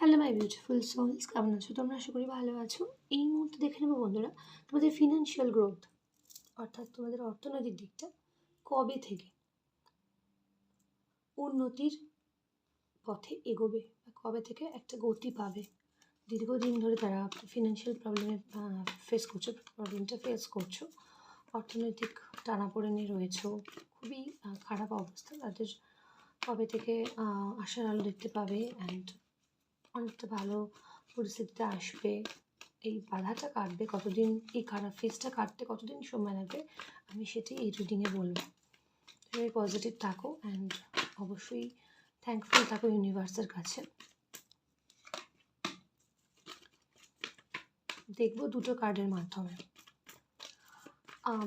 Hello my beautiful sols, কেমন আছো তোমরা? আশা করি ভালো আছো। এই মুহূর্তে দেখে নেবো বন্ধুরা, তোমাদের ফিনান্সিয়াল গ্রোথ অর্থাৎ তোমাদের অর্থনৈতিক দিকটা কবে থেকে উন্নতির পথে এগোবে বা কবে থেকে একটা গতি পাবে। দীর্ঘদিন ধরে তারা ফিনান্সিয়াল প্রবলেমটা ফেস করছো, অর্থনৈতিক টানাপোড়েনে রয়েছো, খুবই খারাপ অবস্থা তাদের। কবে থেকে আশার আলো দেখতে পাবে অ্যান্ড অনেকটা ভালো পরিস্থিতিতে আসবে, এই বাধাটা কাটবে কতদিন, এই খারাপ ফেজটা কাটতে কতদিন সময় লাগবে, আমি সেটি এই রিডিংয়ে বলবো। তুমি পজিটিভ থাকো অ্যান্ড অবশ্যই থ্যাঙ্কফুল থাকো ইউনিভার্সের কাছে। দেখবো দুটো কার্ডের মাধ্যমে,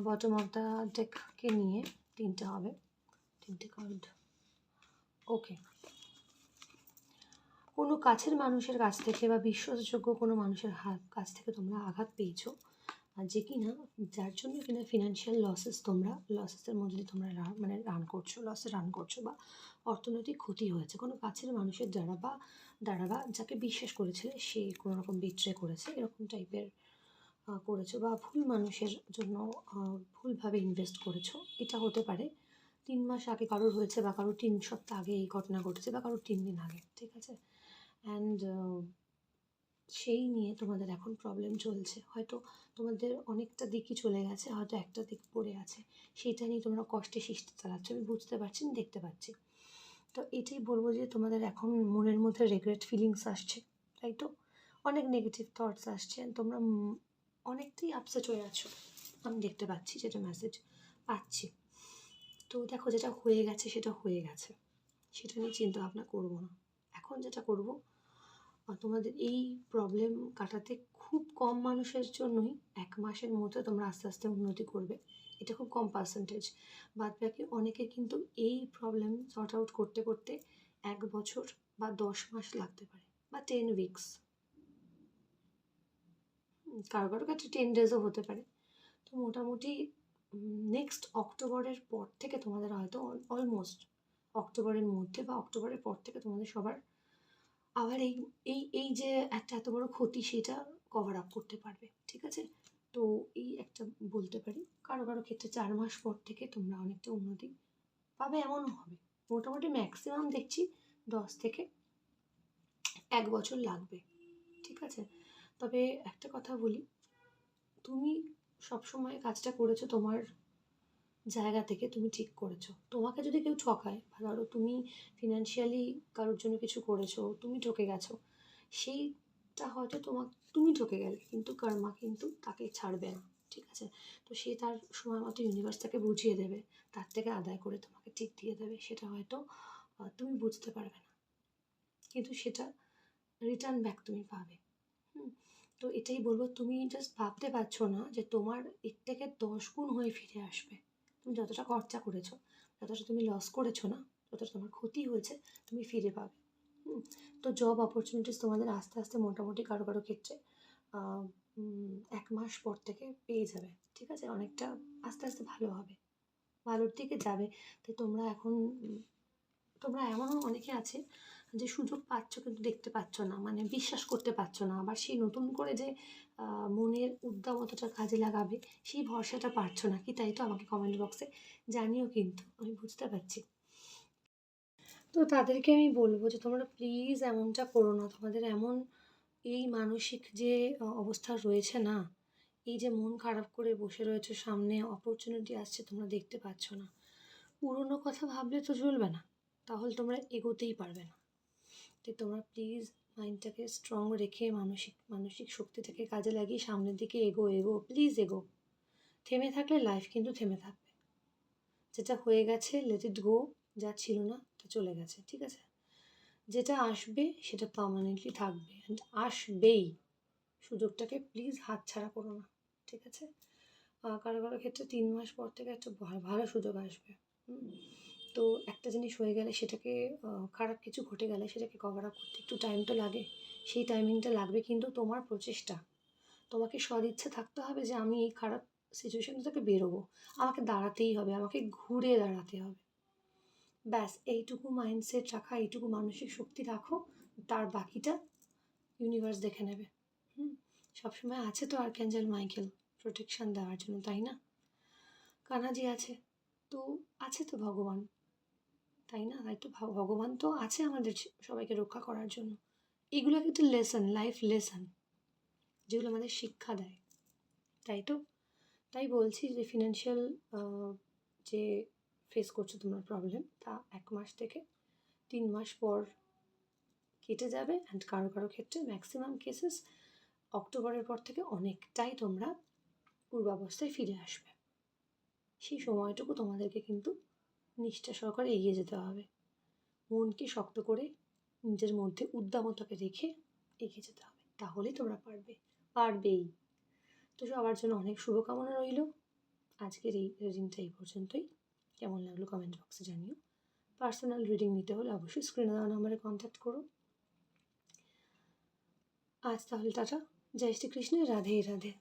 বটম অফ দ্য ডেককে নিয়ে তিনটে হবে, তিনটে কার্ড। ওকে, কোনো কাছের মানুষের কাছ থেকে বা বিশ্বাসযোগ্য কোনো মানুষের কাছ থেকে তোমরা আঘাত পেয়েছো, আর যে কিনা যার জন্য কিনা ফিনান্সিয়াল লসেসের মধ্যে দিয়ে তোমরা রান করছো বা অর্থনৈতিক ক্ষতি হয়েছে কোনো কাছের মানুষের দ্বারা বা যাকে বিশ্বাস করেছিলে সে কোনো রকম বিট্রে করেছে, এরকম টাইপের করেছো, বা ভুল মানুষের জন্য ভুলভাবে ইনভেস্ট করেছো। এটা হতে পারে 3 মাস আগে কারোর হয়েছে, বা কারোর 3 সপ্তাহ আগে এই ঘটনা ঘটেছে, বা কারোর 3 দিন আগে, ঠিক আছে। অ্যান্ড সেই নিয়ে তোমাদের এখন প্রবলেম চলছে, হয়তো তোমাদের অনেকটা দিকই চলে গেছে, হয়তো একটা দিক পড়ে আছে, সেইটা নিয়ে তোমরা কষ্টে সৃষ্টি চালাচ্ছ, আমি বুঝতে পারছি, দেখতে পাচ্ছি। তো এটাই বলবো যে তোমাদের এখন মনের মধ্যে রেগ্রেট ফিলিংস আসছে, তাই তো, অনেক নেগেটিভ থটস আসছে, তোমরা অনেকটাই আপসেট হয়ে আছো, আমি দেখতে পাচ্ছি, যেটা মেসেজ পাচ্ছি। তো দেখো, যেটা হয়ে গেছে সেটা হয়ে গেছে, সেটা নিয়ে চিন্তা ভাবনা করবো না। এখন যেটা করব, তোমাদের এই প্রবলেম কাটাতে খুব কম মানুষের জন্যই 1 মাসের মধ্যে তোমরা আস্তে আস্তে উন্নতি করবে, এটা খুব কম পার্সেন্টেজ। বাদ বাকি অনেকে কিন্তু এই প্রবলেম সর্ট আউট করতে করতে 1 বছর বা 10 মাস লাগতে পারে, বা 10 উইকস, কারো কারো কাছে 10 ডেজও হতে পারে। তো মোটামুটি নেক্সট অক্টোবরের পর থেকে তোমাদের হয়তো অলমোস্ট অক্টোবরের মধ্যে বা অক্টোবরের পর থেকে তোমাদের সবার আবার এই এই এই যে একটা এত বড় ক্ষতি সেটা কভার আপ করতে পারবে, ঠিক আছে। তো এই একটা বলতে পারি, কারো কারো ক্ষেত্রে 4 মাস পর থেকে তোমরা অনেকটা উন্নতি পাবে, এমনও হবে। মোটামুটি ম্যাক্সিমাম দেখছি 10 থেকে 1 বছর লাগবে, ঠিক আছে। তবে একটা কথা বলি, তুমি সবসময় কাজটা করেছো তোমার জায়গা থেকে, তুমি ঠিক করেছো। তোমাকে যদি কেউ ঠকায়, বা ধরো তুমি ফিনান্সিয়ালি কারোর জন্য কিছু করেছো, তুমি ঠকে গেছো, সেইটা হয়তো তুমি ঠকে গেলে, কিন্তু কর্মা কিন্তু তাকে ছাড়বে না, ঠিক আছে। তো সে তার সময় মতো ইউনিভার্স তাকে বুঝিয়ে দেবে, তার থেকে আদায় করে তোমাকে ঠিক দিয়ে দেবে, সেটা হয়তো তুমি বুঝতে পারবে না, কিন্তু সেটা রিটার্ন ব্যাক তুমি পাবে। তো এটাই বলবো, তুমি জাস্ট ভাবতে পারছো না যে তোমার এর থেকে 10 গুণ হয়ে ফিরে আসবে। তুমি যতটা খরচা করেছো, যতটা তুমি লস করেছো না, যতটা তোমার ক্ষতি হয়েছে, তুমি ফিরে পাবে। তো জব অপরচুনিটিস তোমাদের আস্তে আস্তে মোটামুটি কারো কারো ক্ষেত্রে 1 মাস পর থেকে পেয়ে যাবে, ঠিক আছে। অনেকটা আস্তে আস্তে ভালো হবে, ভালোর দিকে যাবে। তো তোমরা এমনও অনেকে আছে যে সুযোগ পাচ্ছ কিন্তু দেখতে পাচ্ছ না, মানে বিশ্বাস করতে পারছো না, আবার সেই নতুন করে যে মনের উদ্দামতাটা কাজে লাগাবে সেই ভরসাটা পারছো না, কি তাই তো? আমাকে কমেন্ট বক্সে জানিও, কিন্তু আমি বুঝতে পারছি। তো তাদেরকে আমি বলবো যে তোমরা প্লিজ এমনটা করো না, তোমাদের এমন এই মানসিক যে অবস্থা রয়েছে না, এই যে মন খারাপ করে বসে রয়েছে, সামনে অপরচুনিটি আসছে তোমরা দেখতে পাচ্ছ না, পুরনো কথা ভাবলে তো চলবে না, তাহলে তোমরা এগোতেই পারবে না। তো তোমরা প্লিজ মাইন্ডটাকে স্ট্রং রেখে মানসিক শক্তিটাকে কাজে লাগিয়ে সামনের দিকে এগো প্লিজ এগো। থেমে থাকলে লাইফ কিন্তু থেমে থাকবে, যেটা হয়ে গেছে লেট ইট গো, যা ছিল না তা চলে গেছে, ঠিক আছে। যেটা আসবে সেটা পার্মানেন্টলি থাকবে অ্যান্ড আসবেই, সুযোগটাকে প্লিজ হাতছাড়া করো না, ঠিক আছে। কারো কারো ক্ষেত্রে 3 মাস পর থেকে একটা ভালো সুযোগ আসবে। তো একটা জিনিস হয়ে গেলে, সেটাকে খারাপ কিছু ঘটে গেলে সেটাকে কভার আপ করতে একটু টাইম তো লাগে, সেই টাইমিংটা লাগবে, কিন্তু তোমার প্রচেষ্টা, তোমাকে সদিচ্ছা থাকতে হবে যে আমি এই খারাপ সিচুয়েশন থেকে বেরোবো, আমাকে দাঁড়াতেই হবে, আমাকে ঘুরে দাঁড়াতে হবে, ব্যাস এইটুকু মাইন্ডসেট রাখা, এইটুকু মানসিক শক্তি রাখো, তার বাকিটা ইউনিভার্স দেখে নেবে। সবসময় আছে তো আর্ক্যাঞ্জেল মাইকেল প্রোটেকশন দেওয়ার জন্য, তাই না? কানাজি আছে, তো আছে তো ভগবান, তাই না? তাই তো ভগবান তো আছে আমাদের সবাইকে রক্ষা করার জন্য। এগুলো কিন্তু লেসন, লাইফ লেসন, যেগুলো আমাদের শিক্ষা দেয়, তাই তো? তাই বলছি যে ফিনান্সিয়াল যে ফেস করছো তোমরা প্রবলেম, তা 1 মাস থেকে 3 মাস পর কেটে যাবে। অ্যান্ড কারো কারো ক্ষেত্রে ম্যাক্সিমাম কেসেস অক্টোবরের পর থেকে অনেকটাই তোমরা পূর্বাবস্থায় ফিরে আসবে। সেই সময়টুকু তোমাদেরকে কিন্তু নিষ্ঠা সহকারে এগিয়ে যেতে হবে, মনকে শক্ত করে নিজের মধ্যে উদ্দামতাকে রেখে এগিয়ে যেতে হবে, তাহলেই তোমরা পারবেই। তো সবার জন্য অনেক শুভকামনা রইল। আজকের এই রিডিংটা এই পর্যন্তই। কেমন লাগলো কমেন্ট বক্সে জানিও। পার্সোনাল রিডিং নিতে হলে অবশ্যই স্ক্রিনে দেওয়া নাম্বারে কন্ট্যাক্ট করো। আজ তাহলে টাটা, জয় শ্রীকৃষ্ণ, রাধে রাধে।